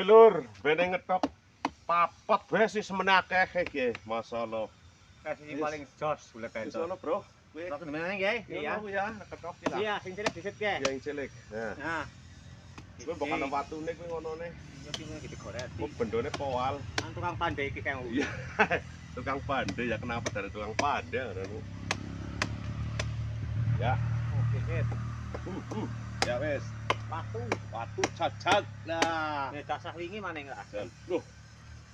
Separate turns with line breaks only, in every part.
Lur, bene ngetok papat wae sih semene akeh iki, masyaallah.
Kasih paling jos bulet
Wis
itu.
ono, Bro. Kuwi.
Tok nemene nggih.
Iya, ya, ketok iki lah.
Iya, sing cilik disit ge.
Iya, yang cilik. Nah,
Nah,
kuwi mbok ana watune kuwi ngonone.
iya ki ngene digoreti.
Kok bendone powal.
Kan tukang pandai iki kang.
Iya. Tukang pandai ya, kenapa dari tukang pandai ngono. Ya.
Oke, hit.
Ya wis. Watu jajak. Nah,
Ya dasah wingi maning lah.
loh.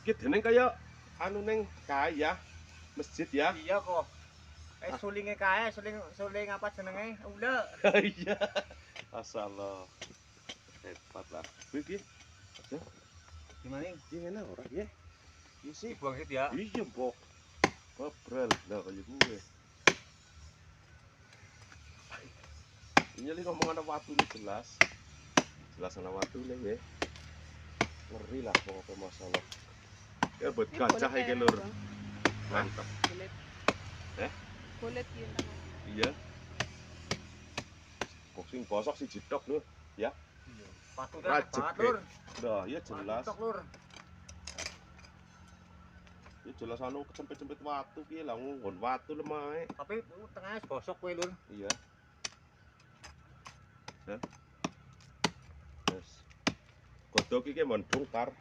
Iki dening kaya anu ning kaya masjid ya.
Iya kok. Sulinge kae, suling apa jenenge? Ule.
Iya. Masyaallah. Hebat lah. Kuwi iki. Aja.
Gimana?
Iki ngene ora ya? Iki sih
Buang hit ya.
iya, Mbok. Ngobrol lah kaya gue. Ini li ngomong ada watu ini jelas. Jelas ana watu nih ya. Ngeri lah pokoknya masalah. Ya buat gajah iki lur. Mantap.
Kulit.
Eh?
Kulit yun.
Iya. Boxing bosok si jedok lur, ya.
Patut
Rajek,
banget lur.
Dah, iya jelas.
Patuk lur.
Ya jelas anu kecempet-cempet watu ki lah nggon watu lemah.
Tapi tengahnya bosok kowe lur.
Iya. Ya. Yes. Godhog iki mon bongkar.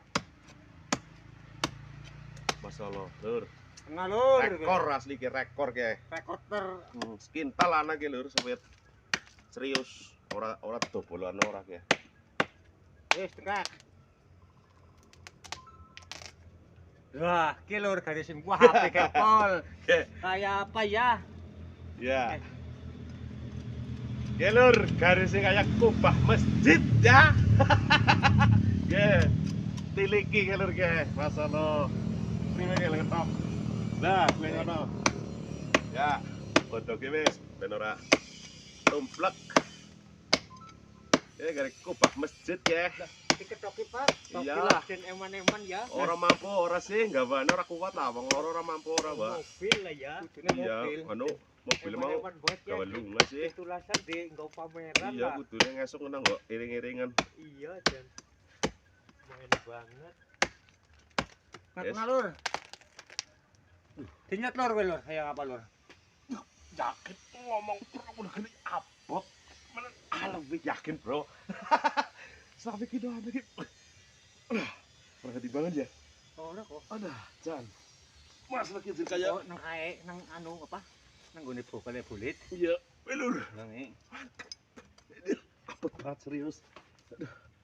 Masalah lur.
Tengah lur.
Rekor asli ki rekor ki.
Rekor ter.
Skintal anak ki lur sewet. Serius, ora dobolan ora ki.
Wis tengah. Wah, ki lur garis sing wah HP kepol. Kayak apa ya?
Ya. Ya lur, garisnya kayak kubah masjid ya. Ge. Tiliki ke lur ge. Masalah. Prime ge ngetok. Lah, kuwi ngono. Ya, godhoge wis ben ora tumplek. Garek kubah masjid ya.
Diketoki Pak.
Iyalah.
Den eman-eman ya.
Ora mampu ora sih, gawane ora kuat lah, wong loro ora mampu ora, Mbak.
Mobil lah ya. Kudune
Iya,
mobil.
anu mobil mau
Eman-eman banget ya.
gawe lunga sih.
Tulasan di nggo pameran
Iya,
lah.
kudune ngesuk nang kok iring-iringan.
Iya, dan main banget.
Yes.
Nah, lur. Dinyat lur kowe lur, hayang apa lur?
Yakin ngomong udah gini abot. Mana lebih yakin, Bro. Sampai gitu ada gitu. Perhati banget ya.
Ora kok.
Ada, Jan. Mas lagi jadi kayak
Oh, nang kae nang anu apa? Nang gone bokale bulit.
iya, belur.
Nang
Abot banget serius. Aduh.